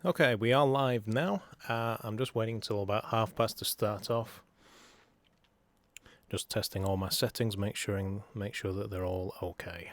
Okay, we are live now. I'm just waiting until about past to start off. Just testing all my settings, make sure that they're all okay.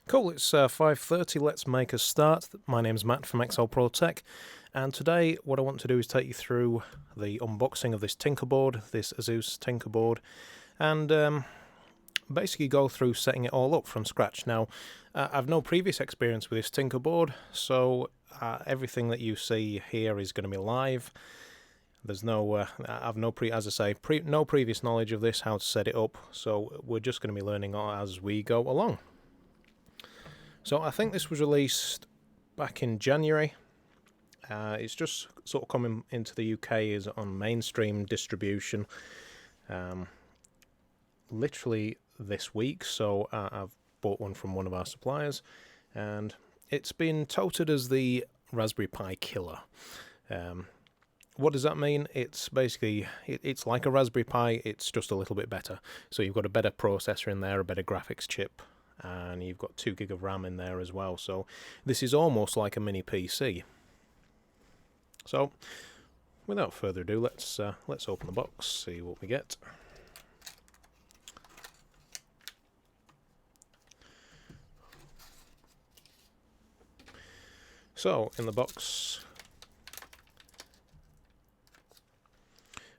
Cool, it's 5:30, let's make a start. My name's Matt from XL Pro Tech, and today what I want to do is take you through the unboxing of this Tinker Board, this ASUS Tinker Board, and basically go through setting it all up from scratch. Now, I've no previous experience with this Tinker Board, so everything that you see here is going to be live. There's no, I've no no previous knowledge of this, how to set it up, so we're just going to be learning as we go along. So I think this was released back in January. It's just sort of coming into the UK is on mainstream distribution literally this week, so I've bought one from one of our suppliers, and it's been touted as the Raspberry Pi killer. What does that mean? It's basically, it's like a Raspberry Pi, it's just a little bit better. So you've got a better processor in there, a better graphics chip, and you've got 2 gig of RAM in there as well. So this is almost like a mini PC. So without further ado, let's open the box, see what we get. So in the box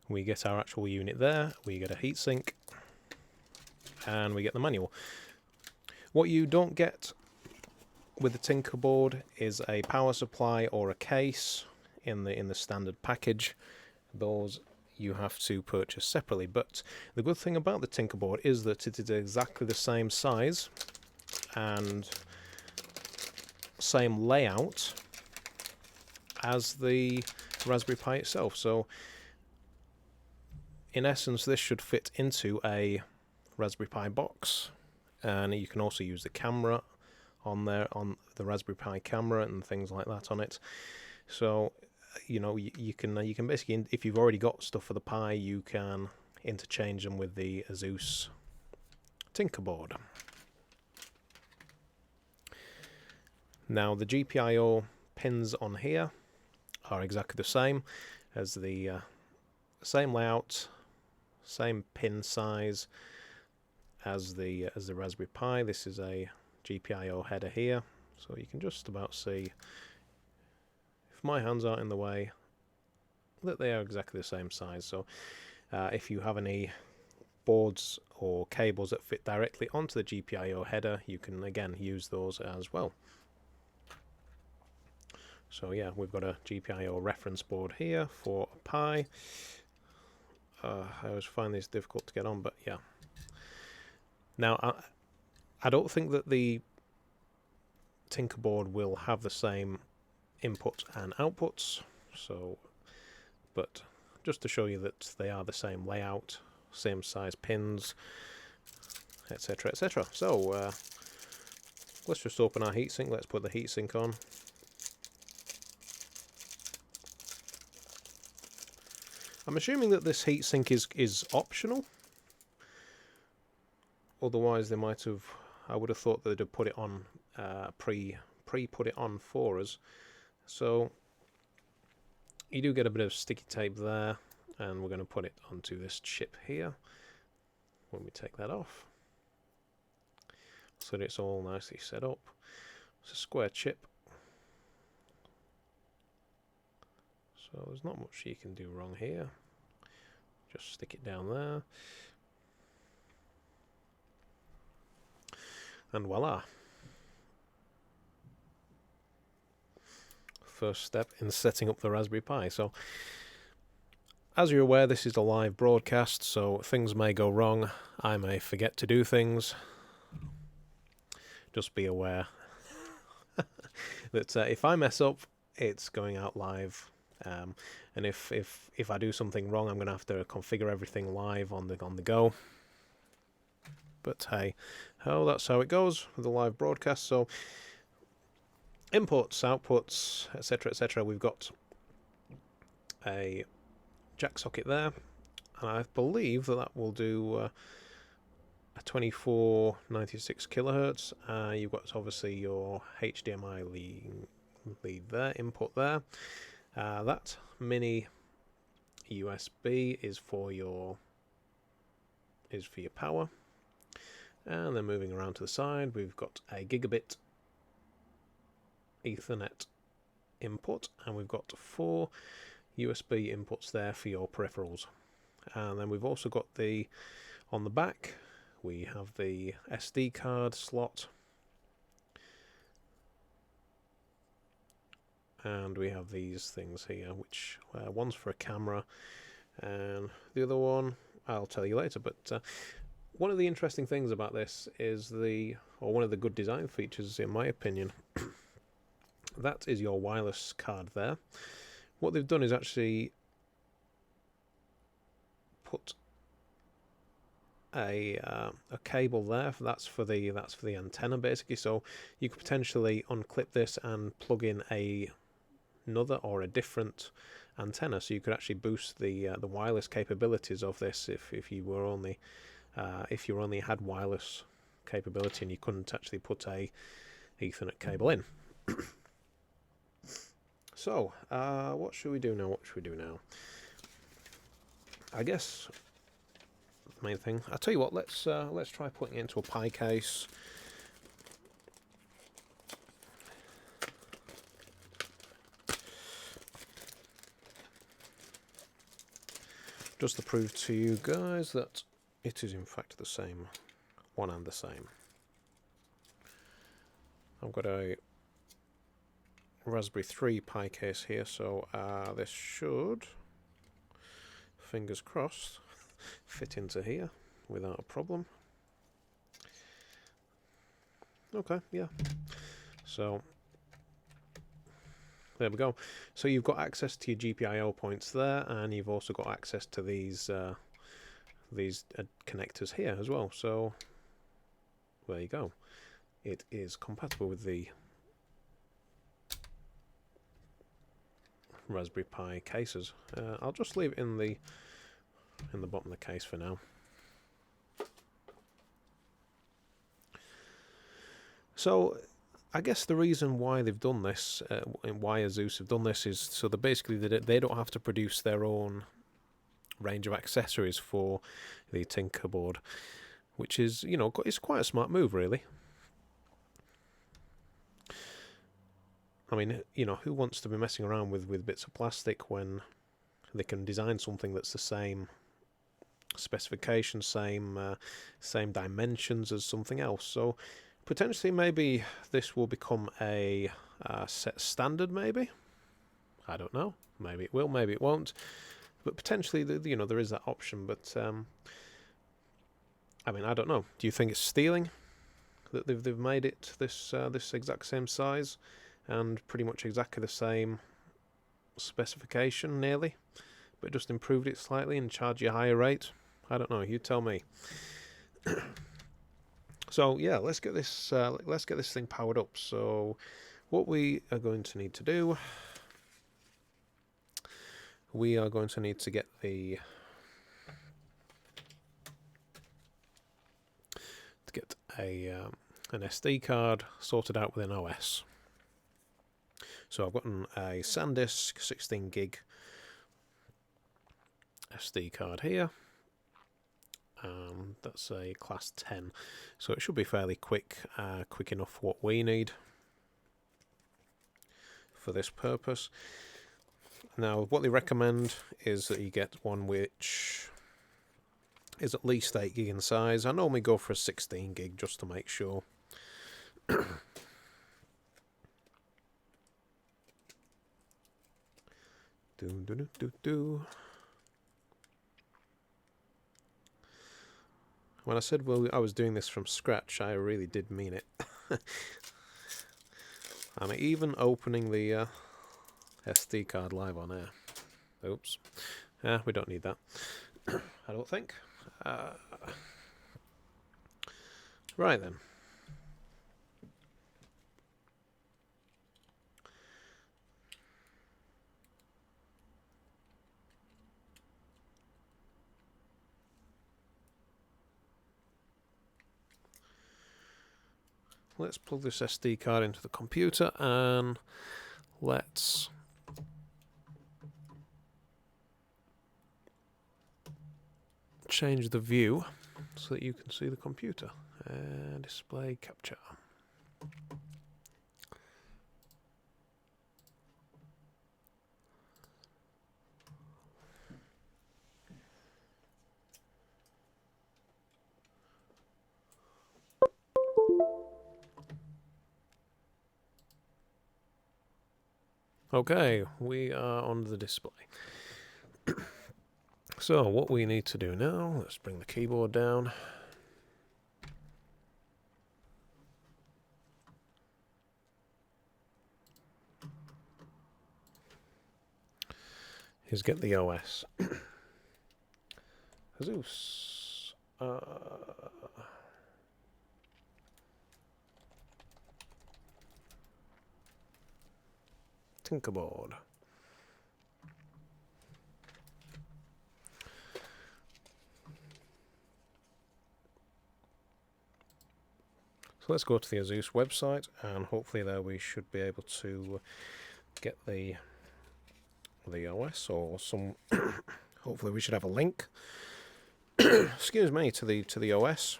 we get our actual unit there, we get a heatsink, and we get the manual. What you don't get with the Tinker Board is a power supply or a case in the standard package. Those you have to purchase separately, but the good thing about the Tinker Board is that it is exactly the same size and same layout as the Raspberry Pi itself. So in essence this should fit into a Raspberry Pi box, and you can also use the camera on there, on the Raspberry Pi camera and things like that on it. So you know, you can basically, if you've already got stuff for the Pi, you can interchange them with the ASUS Tinker Board. Now the GPIO pins on here are exactly the same as the same layout, same pin size as the Raspberry Pi. This is a GPIO header here, so you can just about see, if my hands aren't in the way, that they are exactly the same size. So if you have any boards or cables that fit directly onto the GPIO header, you can again use those as well. So yeah, we've got a GPIO reference board here for a Pi. I always find this difficult to get on, but yeah. Now, I don't think that the Tinker Board will have the same inputs and outputs, so, but just to show you that they are the same layout, same size pins, etc, etc. So let's just open our heatsink. Let's put the heatsink on. I'm assuming that this heatsink is optional. Otherwise they might have, I would have thought they'd have put it on, pre-put it on for us. So you do get a bit of sticky tape there, and we're going to put it onto this chip here when we take that off, so that it's all nicely set up. It's a square chip, so there's not much you can do wrong here. Just stick it down there, and voila. First step in setting up the Raspberry Pi. So as you're aware, this is a live broadcast, so things may go wrong. I may forget to do things. Just be aware that if I mess up, it's going out live. And if I do something wrong, I'm going to have to configure everything live on the go. But hey, that's how it goes with the live broadcast. So inputs, outputs, etc, etc. We've got a jack socket there, and I believe that will do a 2496 kilohertz. You've got obviously your HDMI lead there, input there. That mini USB is for your power. And then moving around to the side, we've got a gigabit Ethernet input, and we've got 4 USB inputs there for your peripherals. And then we've also got on the back, we have the SD card slot, and we have these things here, which one's for a camera, and the other one I'll tell you later. But one of the interesting things about this is one of the good design features, in my opinion, that is your wireless card there. What they've done is actually put a cable there. That's for the antenna, basically. So you could potentially unclip this and plug in another or a different antenna. So you could actually boost the wireless capabilities of this if you only had wireless capability, and you couldn't actually put a Ethernet cable in. So, what should we do now? What should we do now? I guess the main thing. I'll tell you what. Let's try putting it into a Pi case. Just to prove to you guys that it is in fact the same, one and the same. I've got a Raspberry 3 Pi case here, so this should, fingers crossed, fit into here without a problem. Okay, yeah. So there we go. So you've got access to your GPIO points there, and you've also got access to these connectors here as well. So there you go. It is compatible with the Raspberry Pi cases. I'll just leave it in the bottom of the case for now. So I guess the reason why they've done this, and why ASUS have done this, is so that basically they don't have to produce their own range of accessories for the Tinker Board, which is, you know, it's quite a smart move, really. I mean, you know, who wants to be messing around with bits of plastic when they can design something that's the same specifications, same dimensions as something else? So potentially, maybe this will become a set standard. Maybe, I don't know. Maybe it will. Maybe it won't. But potentially, you know, there is that option. But I mean, I don't know. Do you think it's stealing that they've made it this exact same size and pretty much exactly the same specification, nearly, but just improved it slightly and charge you a higher rate? I don't know. You tell me. So yeah, let's get this thing powered up. So what we are going to need to do, we are going to need to get an SD card sorted out with an OS. So I've got a SanDisk 16 gig SD card here. That's a class 10, so it should be fairly quick enough for what we need for this purpose. Now, what they recommend is that you get one which is at least 8 gig in size. I normally go for a 16 gig just to make sure. When I said, well, I was doing this from scratch, I really did mean it. I'm even opening the SD card live on air. Oops. We don't need that. I don't think. Right then. Let's plug this SD card into the computer and let's change the view so that you can see the computer. Display capture. Okay, we are on the display. So what we need to do now, let's bring the keyboard down. Is get the OS. ASUS. Tinker Board. So let's go to the ASUS website, and hopefully there we should be able to get the OS or some. Hopefully we should have a link. Excuse me, to the OS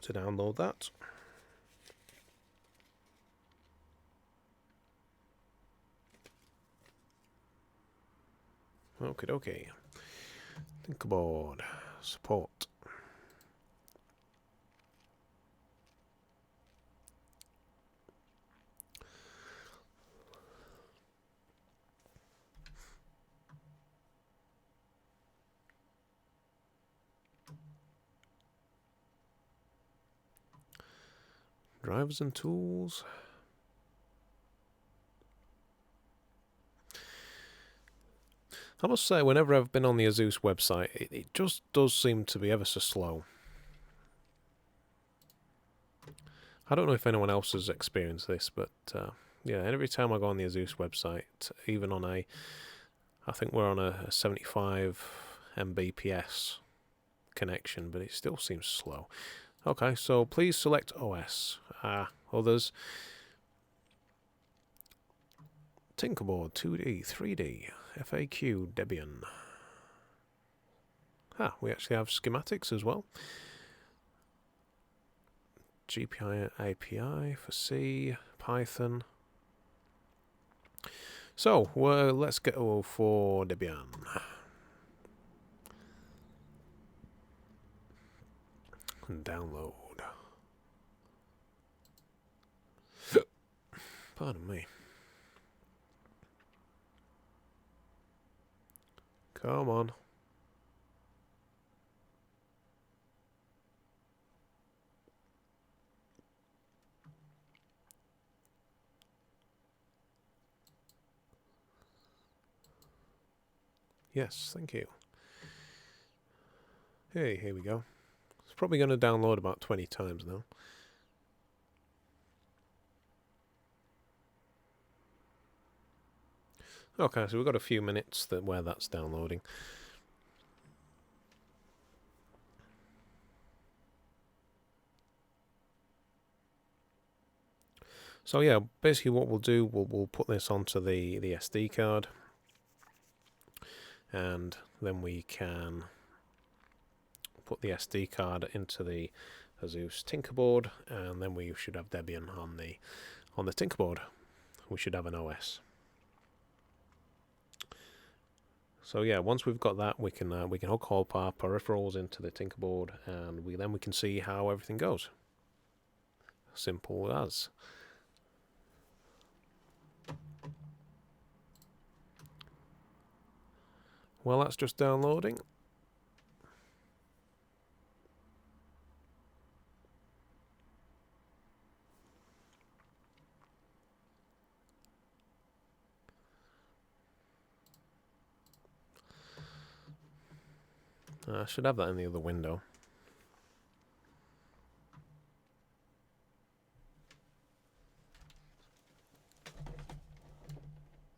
to download that. Okie dokie. Tinker Board support. Drivers and tools. I must say, whenever I've been on the ASUS website, it just does seem to be ever so slow. I don't know if anyone else has experienced this, but yeah, every time I go on the ASUS website, even on I think we're on a 75 Mbps connection, but it still seems slow. Okay, so please select OS. Others. Tinker Board 2D, 3D, FAQ, Debian. We actually have schematics as well. GPI API for C, Python. So, let's go for Debian. And download. Pardon me. Come on. Yes, thank you. Hey, here we go. It's probably going to download about 20 times now. Okay, so we've got a few minutes where that's downloading. So yeah, basically what we'll do, we'll put this onto the SD card, and then we can put the SD card into the ASUS Tinker Board, and then we should have Debian on the Tinker Board. We should have an OS. So yeah, once we've got that, we can hook all our peripherals into the Tinker Board, and then we can see how everything goes. Simple as. Well, that's just downloading. I should have that in the other window.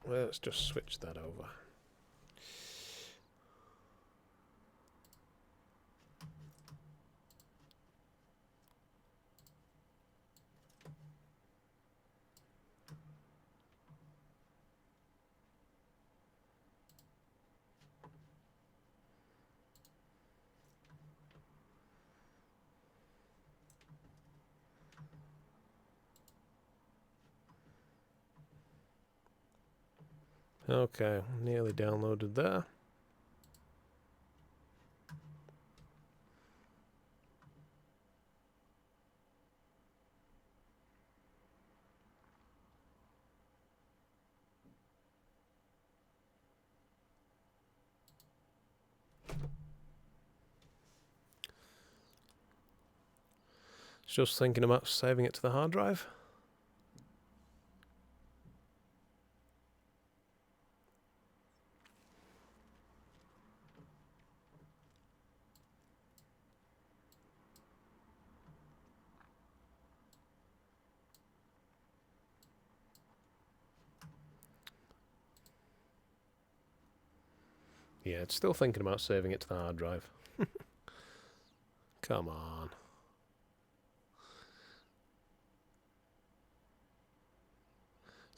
Let's just switch that over. Okay, nearly downloaded there. Just thinking about saving it to the hard drive. Yeah, it's still thinking about saving it to the hard drive. Come on.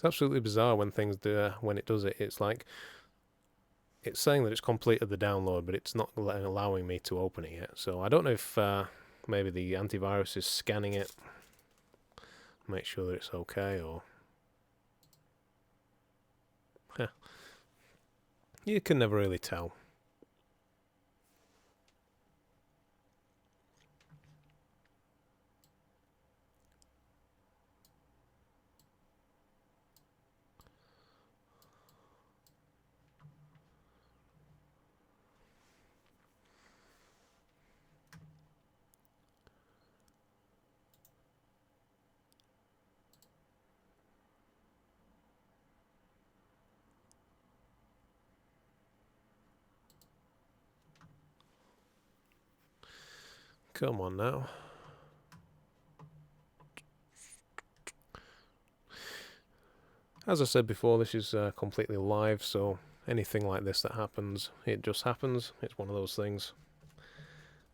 It's absolutely bizarre when things do when it does it. It's like it's saying that it's completed the download, but it's not allowing me to open it yet. So I don't know if maybe the antivirus is scanning it, make sure that it's okay, or you can never really tell. Come on now. As I said before, this is completely live, so anything like this that happens, it just happens. It's one of those things.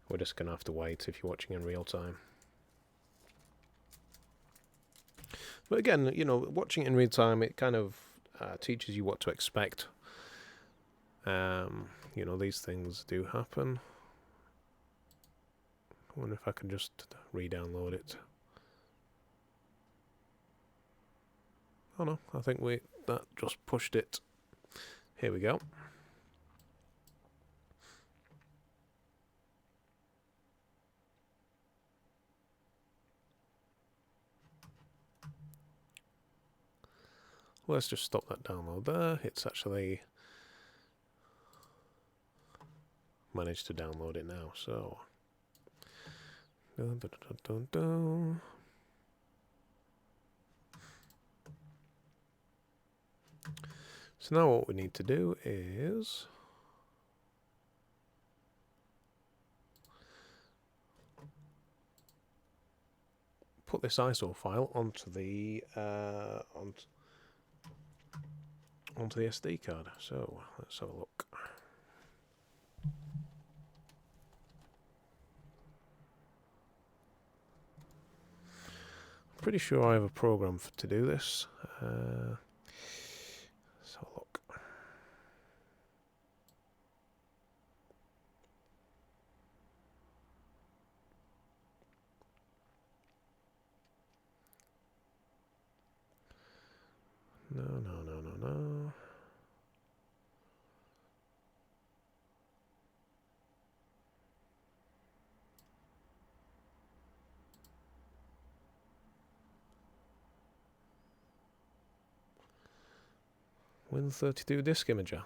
We're just going to have to wait if you're watching in real time. But again, you know, watching it in real time, it kind of teaches you what to expect. You know, these things do happen. I wonder if I can just re-download it. Oh no, I think that just pushed it. Here we go. Let's just stop that download there. It's actually managed to download it now, so dun, dun, dun, dun, dun. So now what we need to do is put this ISO file onto the onto the SD card. So let's have a look. Pretty sure I have a program to do this. Let's have a look. No. Win32 disk imager.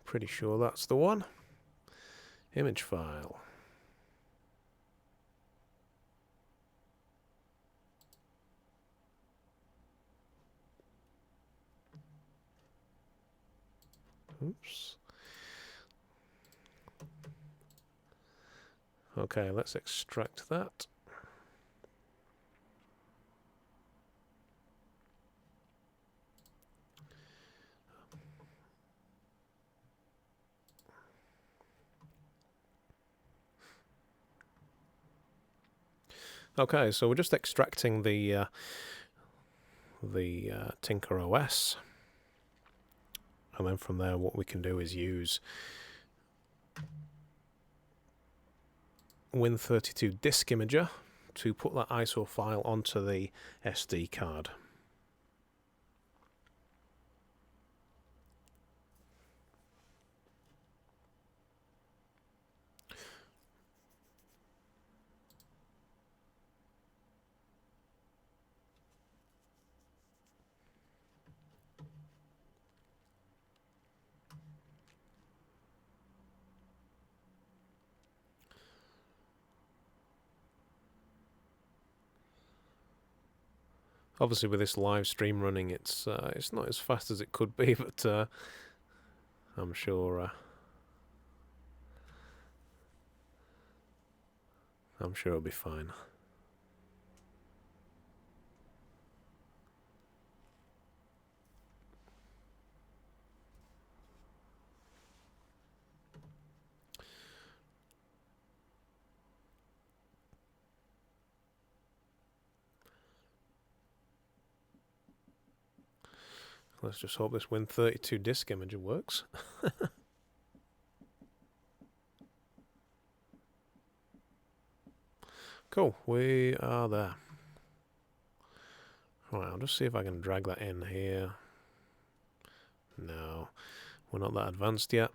Pretty sure that's the one. Image file. Oops. Okay, let's extract that. Okay, so we're just extracting the Tinker OS, and then from there what we can do is use Win32 disk imager to put that ISO file onto the SD card. Obviously, with this live stream running, it's not as fast as it could be, but I'm sure it'll be fine. Let's just hope this Win32 disk imager works. Cool, we are there. Right, I'll just see if I can drag that in here. No, we're not that advanced yet.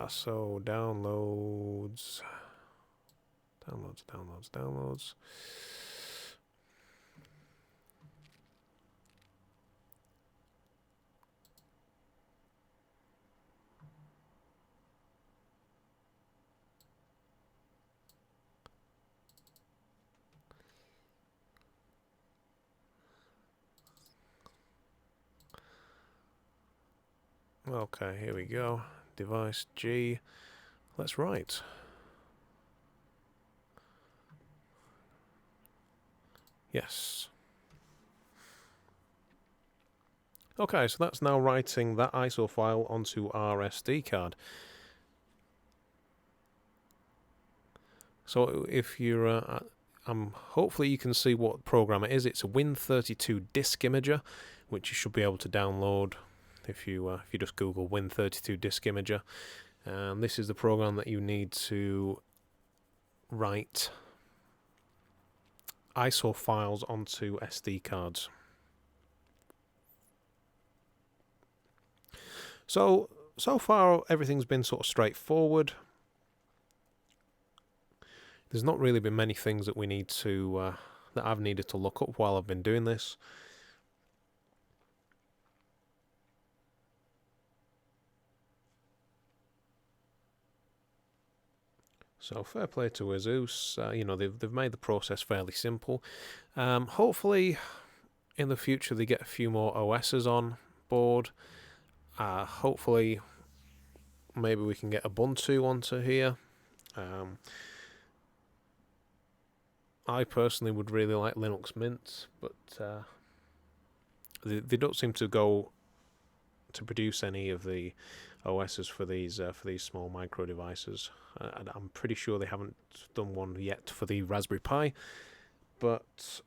So downloads. Okay, here we go. Device G. Let's write. Yes. Okay, so that's now writing that ISO file onto our SD card. So if you're, hopefully you can see what program it is. It's a Win32 disk imager, which you should be able to download if you just Google Win32 disk imager. And this is the program that you need to write ISO files onto SD cards. So far everything's been sort of straightforward. There's not really been many things that we need to that I've needed to look up while I've been doing this. So fair play to ASUS. You know, they've made the process fairly simple. Hopefully, in the future they get a few more OSs on board. Hopefully, maybe we can get Ubuntu onto here. I personally would really like Linux Mint, but they don't seem to go to produce any of the OSs for these small micro devices. I'm pretty sure they haven't done one yet for the Raspberry Pi, but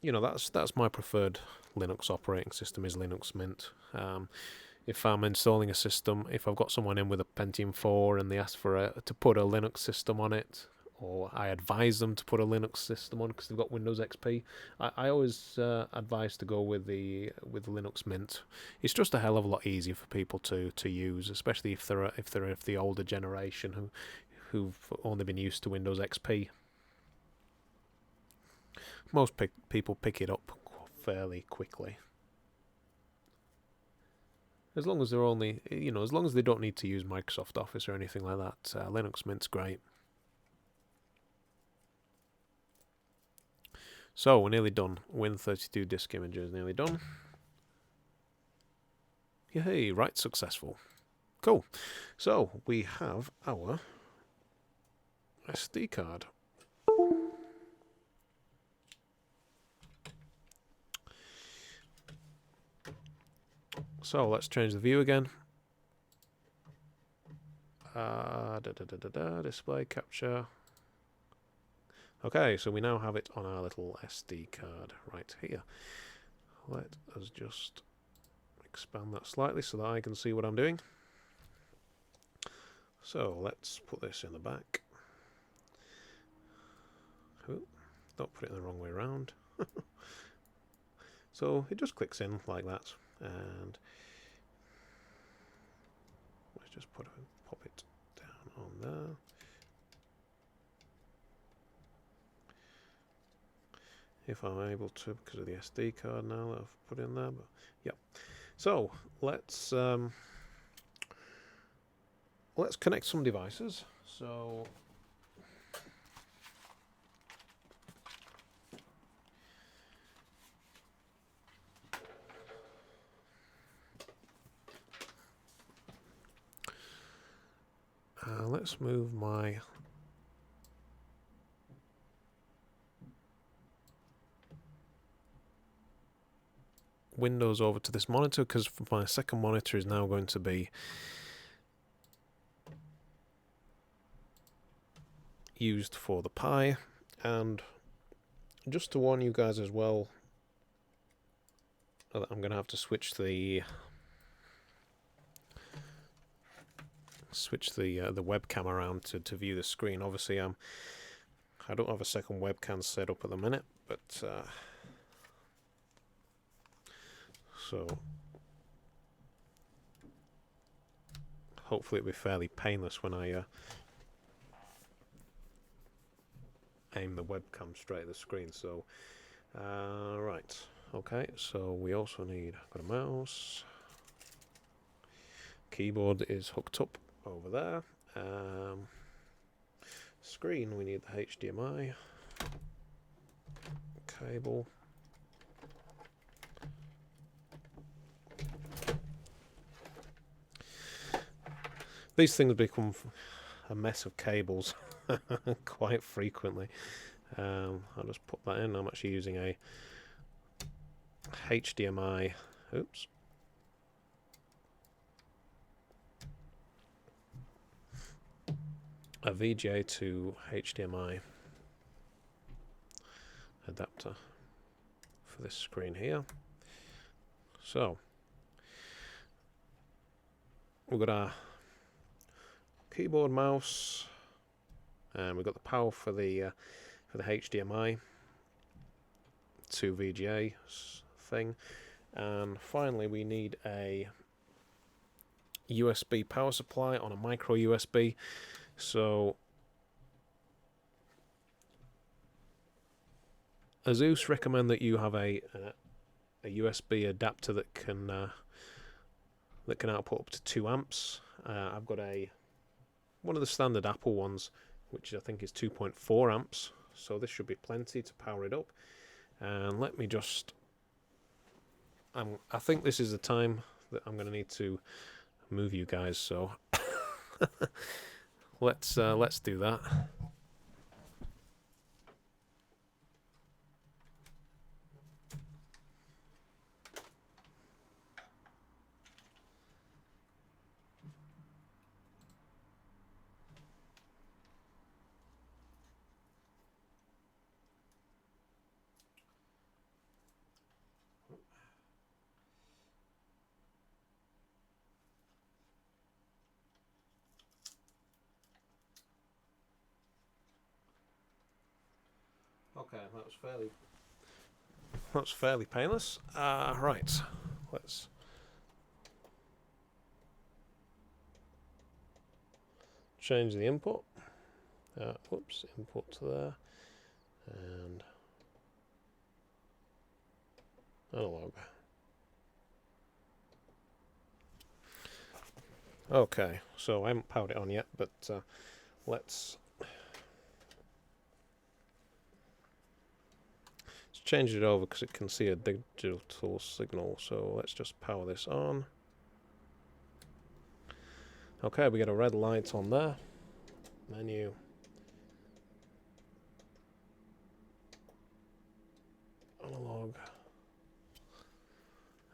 you know, that's my preferred Linux operating system, is Linux Mint. If I'm installing a system, if I've got someone in with a Pentium 4 and they ask for to put a Linux system on it, or I advise them to put a Linux system on because they've got Windows XP, I always advise to go with Linux Mint. It's just a hell of a lot easier for people to use, especially if they're of the older generation who've only been used to Windows XP. Most people pick it up fairly quickly, as long as they're only, you know, as long as they don't need to use Microsoft Office or anything like that. Linux Mint's great. So we're nearly done. Win32 disk imager is nearly done. Yay, right, successful. Cool. So we have our SD card. So let's change the view again. Display capture. Okay, so we now have it on our little SD card right here. Let us just expand that slightly so that I can see what I'm doing. So let's put this in the back. Oh, don't put it in the wrong way around. So it just clicks in like that, and let's just pop it down on there. If I'm able to, because of the SD card now that I've put in there, but yeah. So let's connect some devices. So let's move my Windows over to this monitor, because my second monitor is now going to be used for the Pi. And just to warn you guys as well, I'm going to have to switch the webcam around to view the screen. Obviously, I don't have a second webcam set up at the minute, but so hopefully it'll be fairly painless when I aim the webcam straight at the screen. So right, okay, so we also need, got a mouse, keyboard is hooked up over there, screen, we need the HDMI cable, these things become a mess of cables quite frequently. I'll just put that in. I'm actually using a HDMI, oops, a VGA to HDMI adapter for this screen here. So we've got our keyboard, mouse, and we've got the power for the HDMI to VGA thing, and finally we need a USB power supply on a micro USB. So ASUS recommend that you have a USB adapter that can output up to 2 amps. I've got one of the standard Apple ones, which I think is 2.4 amps, so this should be plenty to power it up. And let me just, I think this is the time that I'm going to need to move you guys, so let's do that. Okay, that's fairly painless. Right, let's change the input. Whoops, input to there, and analog. Okay, so I haven't powered it on yet, but let's change it over because it can see a digital signal. So let's just power this on. Okay, we get a red light on there. Menu. Analog.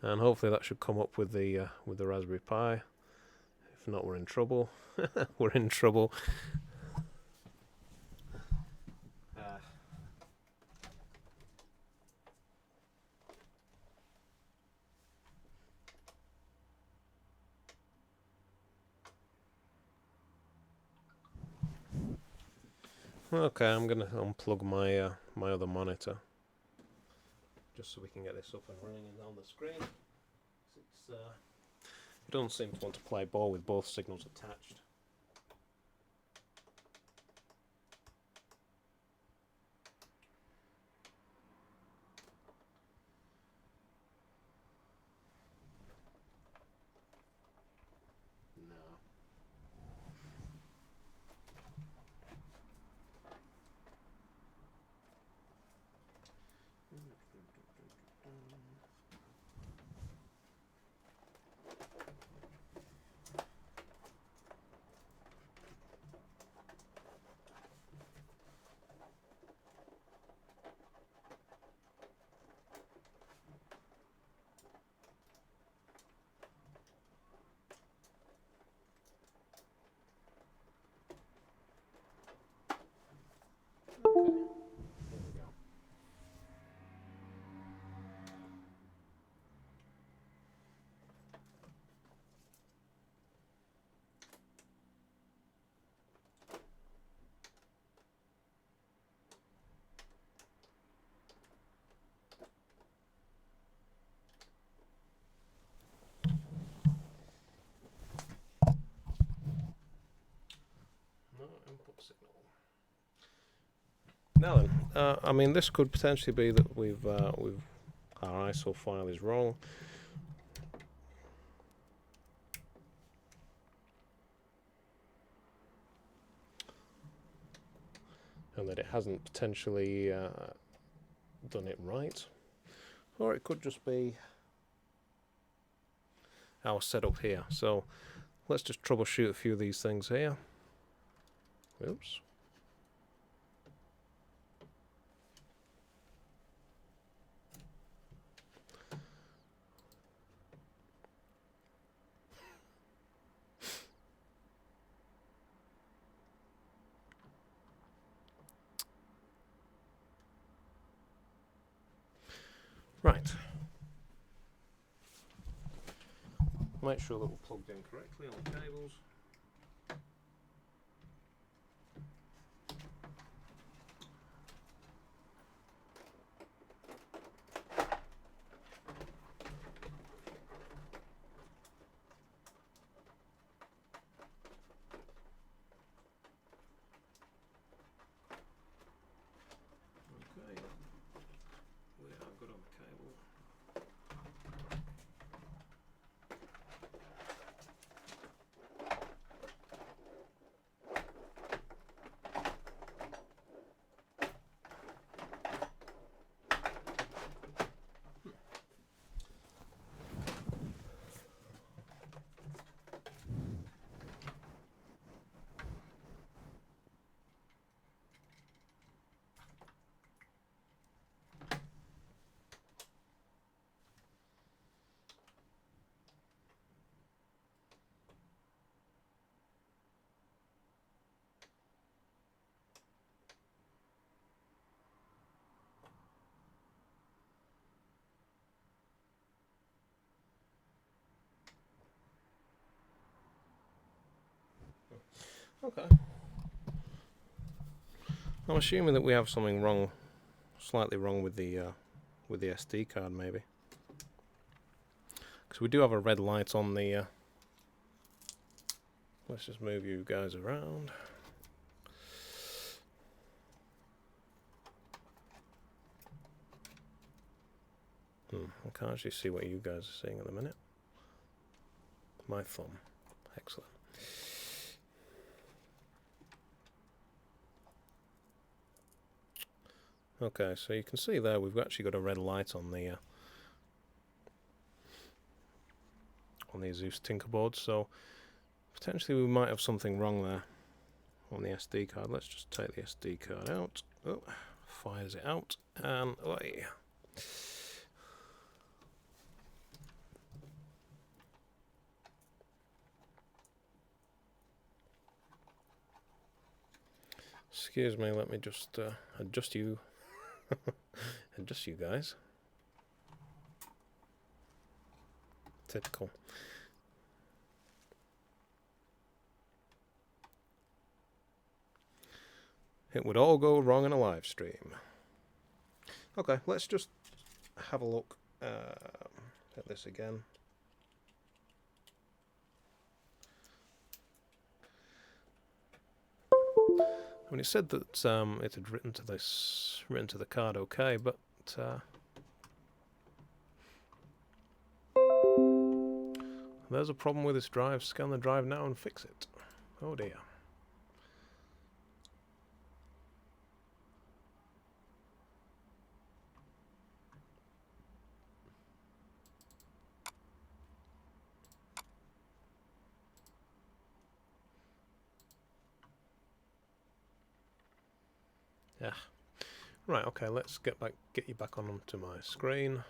And hopefully that should come up with the Raspberry Pi. If not, we're in trouble. We're in trouble. Okay, I'm gonna unplug my my other monitor just so we can get this up and running on the screen. It doesn't seem to want to play ball with both signals attached. analog signal. Now then, I mean, this could potentially be that our ISO file is wrong. And that it hasn't potentially done it right. Or it could just be our setup here. So let's just troubleshoot a few of these things here. Oops. Right. Make sure that we're plugged in correctly on the cables. Okay. We are good on the cable. Okay. I'm assuming that we have something wrong, slightly wrong with the SD card, maybe, because we do have a red light on the. Let's just move you guys around. I can't actually see what you guys are seeing at the minute. My thumb. Excellent. Okay, so you can see there we've actually got a red light on the ASUS Tinker Board, so potentially we might have something wrong there on the SD card. Let's just take the SD card out. Oh, fires it out, and away. Excuse me, let me just adjust you. Adjust you guys. Typical. It would all go wrong in a live stream. Okay, let's just have a look at this again. I mean, it said that it had written to the card okay, but there's a problem with this drive. Scan the drive now and fix it. Oh dear. Yeah. Right, okay, let's get you back onto my screen.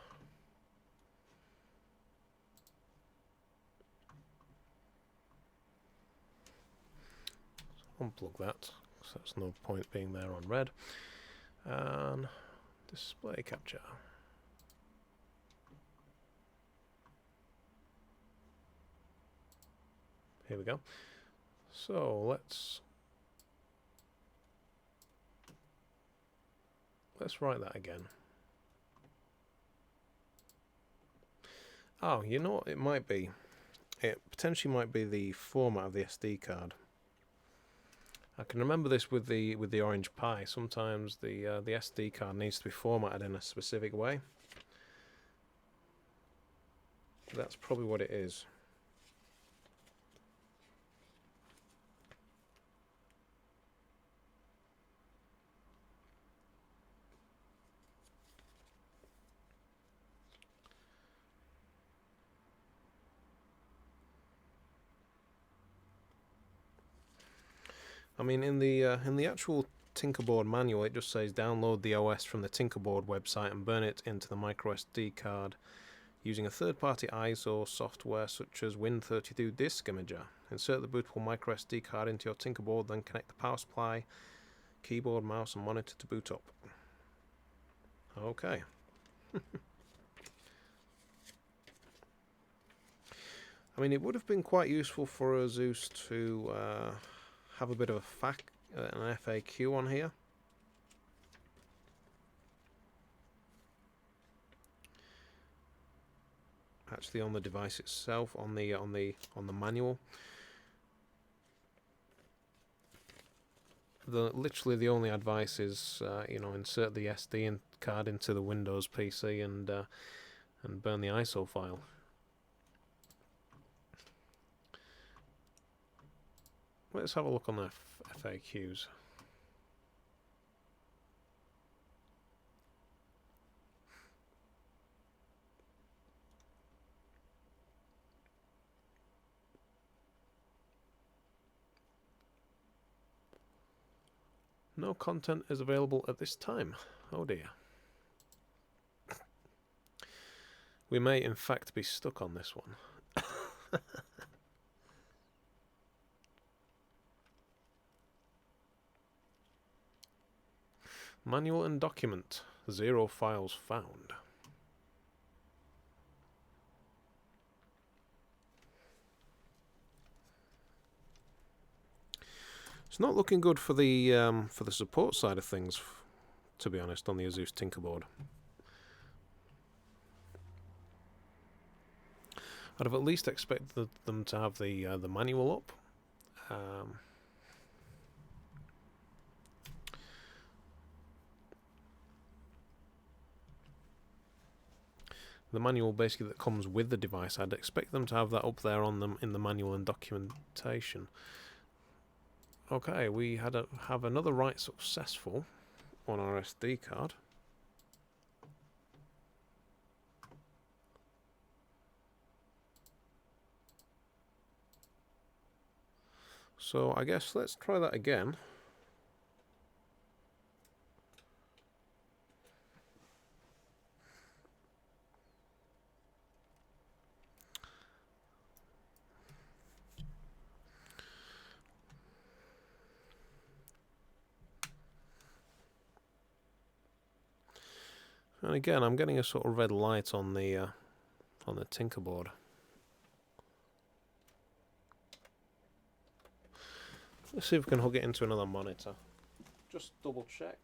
Unplug that, so that's no point being there on red. And display capture. Here we go. So let's write that again. Oh, you know what it might be? It potentially might be the format of the SD card. I can remember this with the Orange Pi. Sometimes the SD card needs to be formatted in a specific way. That's probably what it is. I mean, in the actual Tinker Board manual, it just says download the OS from the Tinker Board website and burn it into the micro SD card using a third-party ISO software such as Win32 Disk Imager. Insert the bootable micro SD card into your Tinker Board, then connect the power supply, keyboard, mouse, and monitor to boot up. Okay. I mean, it would have been quite useful for ASUS to have a bit of an FAQ on here. Actually, on the device itself, on the manual. Literally the only advice is, you know, insert the SD card into the Windows PC and burn the ISO file. Let's have a look on the FAQs. No content is available at this time. Oh dear. We may in fact be stuck on this one. Manual and document. 0 files found. It's not looking good for the support side of things, to be honest, on the ASUS Tinker Board. I'd have at least expected them to have the manual up. The manual basically that comes with the device, I'd expect them to have that up there on them in the manual and documentation. Okay, we have another write successful on our SD card. So I guess let's try that again. And again, I'm getting a sort of red light on the Tinker Board. Let's see if we can hook it into another monitor. Just double check.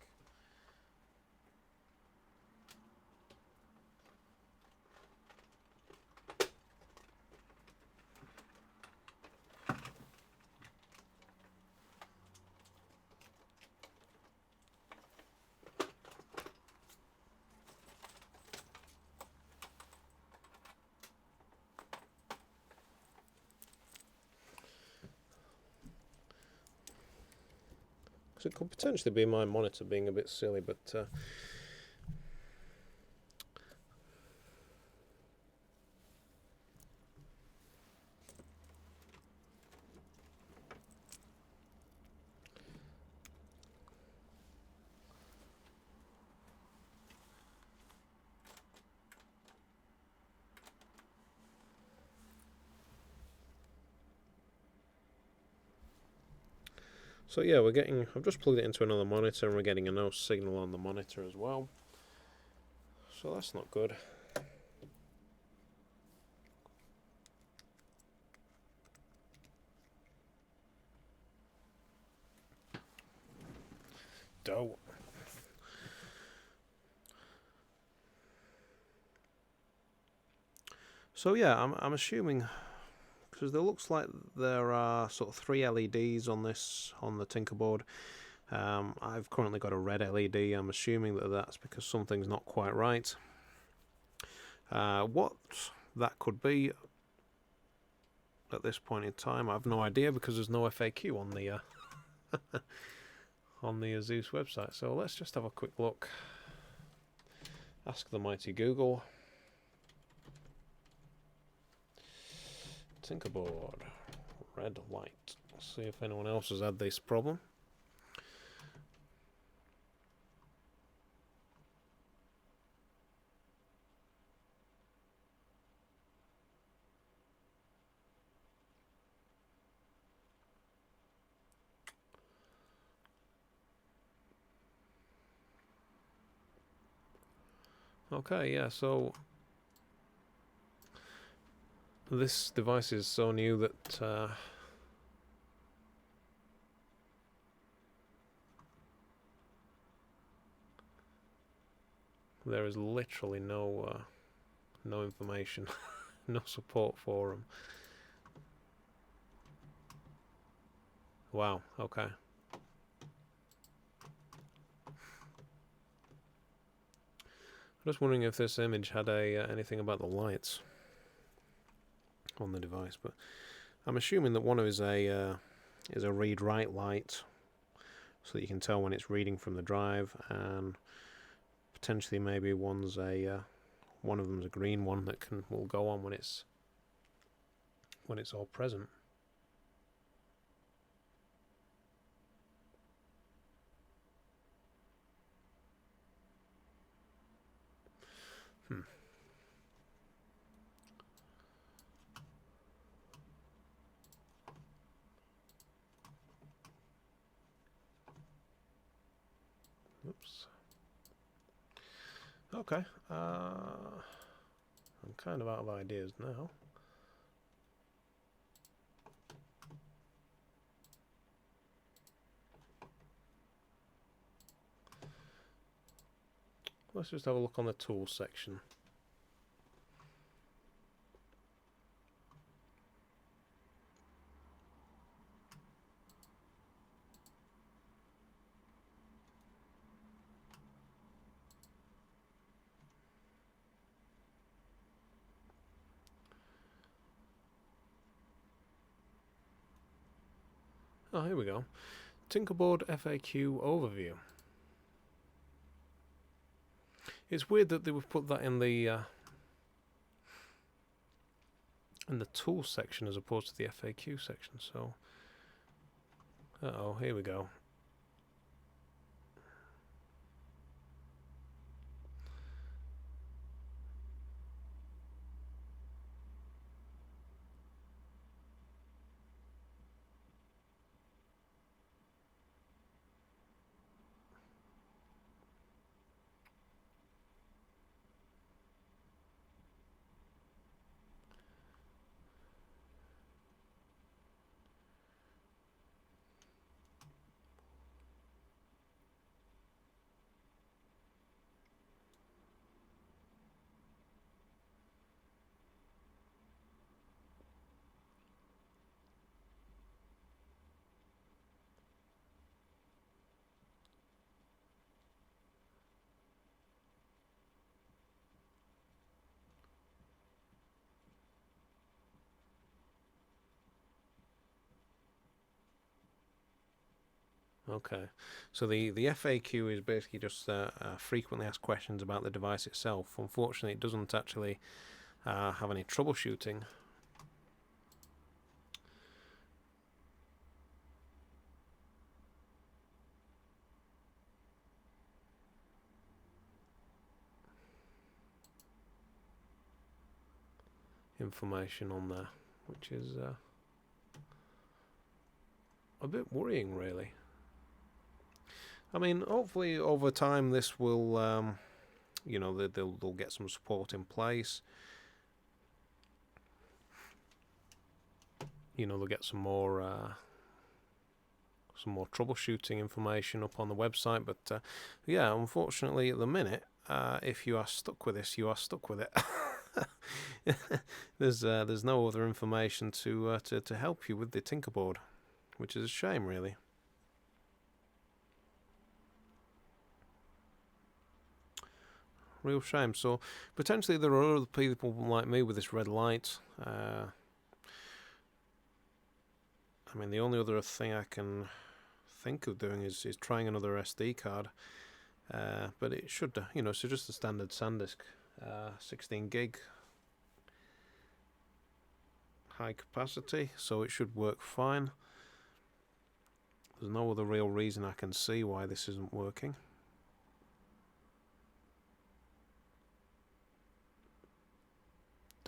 So it could potentially be my monitor being a bit silly, but so yeah, I've just plugged it into another monitor and we're getting a no signal on the monitor as well. So that's not good. Dope. So yeah, I'm assuming, because there looks like there are sort of 3 LEDs on the Tinker Board. I've currently got a red LED. I'm assuming that that's because something's not quite right. What that could be at this point in time, I have no idea, because there's no FAQ on the on the ASUS website. So let's just have a quick look. Ask the mighty Google. Tinker Board, red light. Let's see if anyone else has had this problem. Okay, yeah, so this device is so new that there is literally no information, no support for them. Wow, okay. I'm just wondering if this image had anything about the lights on the device, but I'm assuming that one is a read-write light, so that you can tell when it's reading from the drive, and potentially maybe one of them's a green one that will go on when it's all present. Oops. Okay. I'm kind of out of ideas now. Let's just have a look on the tools section. Oh, here we go. Tinker Board FAQ overview. It's weird that they would put that in the tools section as opposed to the FAQ section. So, here we go. Okay, so the FAQ is basically just frequently asked questions about the device itself. Unfortunately, it doesn't actually have any troubleshooting. Information on there, which is a bit worrying, really. I mean, hopefully over time this will, you know, they'll get some support in place. You know, they'll get some more troubleshooting information up on the website. But yeah, unfortunately, at the minute, if you are stuck with this, you are stuck with it. there's no other information to help you with the Tinker Board, which is a shame, really. Real shame. So potentially there are other people like me with this red light. I mean, the only other thing I can think of doing is trying another SD card, but it should, so just a standard SanDisk, 16 gig, high capacity, so it should work fine. There's no other real reason I can see why this isn't working.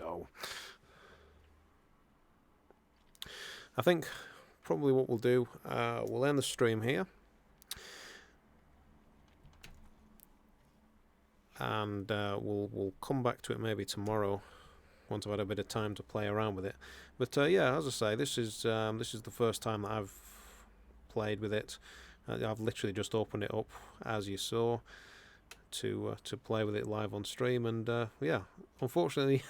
Oh. I think probably what we'll do, we'll end the stream here, and we'll come back to it maybe tomorrow once I've had a bit of time to play around with it. But yeah, as I say, this is the first time that I've played with it. I've literally just opened it up, as you saw, to play with it live on stream, and yeah, unfortunately,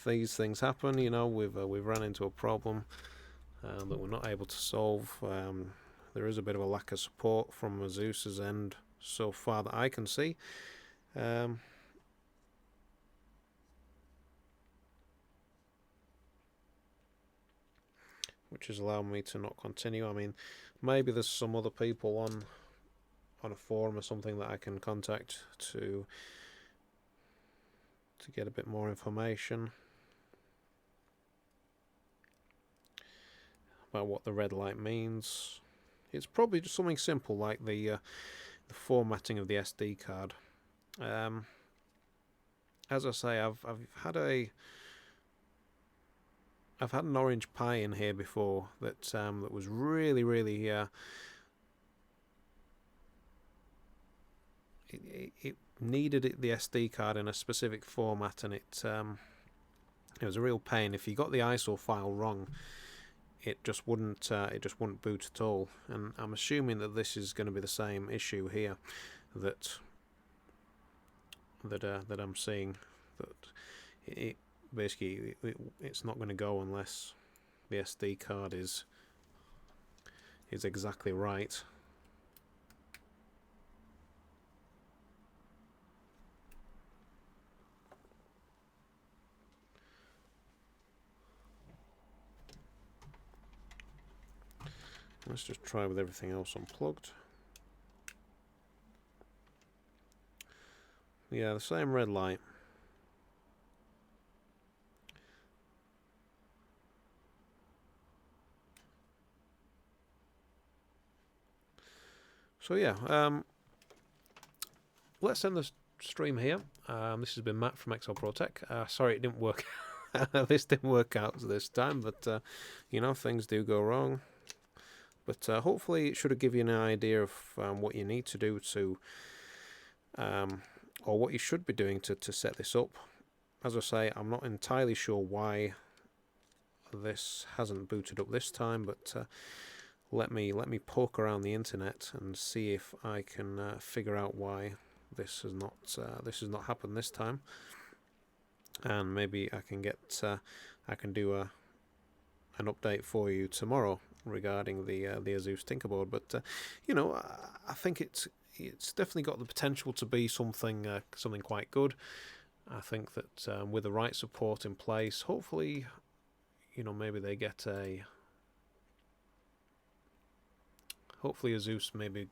these things happen. We've run into a problem that we're not able to solve. There is a bit of a lack of support from ASUS's end so far that I can see. Which has allowed me to not continue. I mean, maybe there's some other people on a forum or something that I can contact to get a bit more information about what the red light means. It's probably just something simple like the formatting of the SD card. As I say, I've had an orange Pi in here before that was really it needed the SD card in a specific format, and it was a real pain. If you got the ISO file wrong, it just wouldn't boot at all. And I'm assuming that this is going to be the same issue here, that I'm seeing, that it basically it's not going to go unless the SD card is exactly right. Let's just try with everything else unplugged. Yeah, the same red light. So yeah, let's end the stream here. This has been Matt from XL Pro Tech. Sorry it didn't work. This didn't work out this time, but things do go wrong. But hopefully it should have given you an idea of what you need to do to, or what you should be doing to set this up. As I say, I'm not entirely sure why this hasn't booted up this time, but let me poke around the internet and see if I can figure out why this has not happened this time, and maybe I can do an update for you tomorrow regarding the ASUS Tinker Board. But I think it's definitely got the potential to be something quite good. I think that with the right support in place, hopefully, maybe they get hopefully ASUS maybe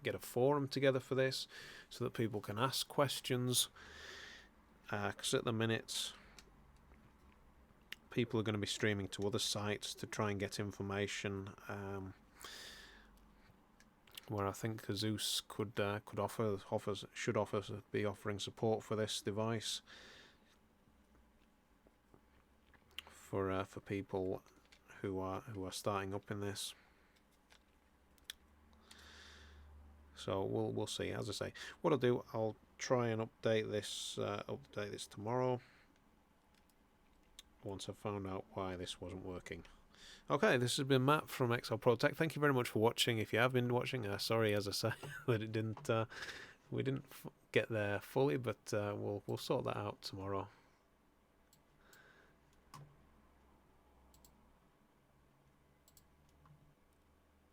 get a forum together for this, so that people can ask questions. Because at the minute, people are going to be streaming to other sites to try and get information, where I think ASUS should be offering support for this device for people who are starting up in this. So we'll see. As I say, what I'll do, I'll try and update this tomorrow, once I've found out why this wasn't working. Okay, this has been Matt from XL Pro Tech. Thank you very much for watching. If you have been watching, sorry, as I say, that it didn't We didn't get there fully, but we'll sort that out tomorrow.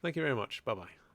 Thank you very much. Bye bye.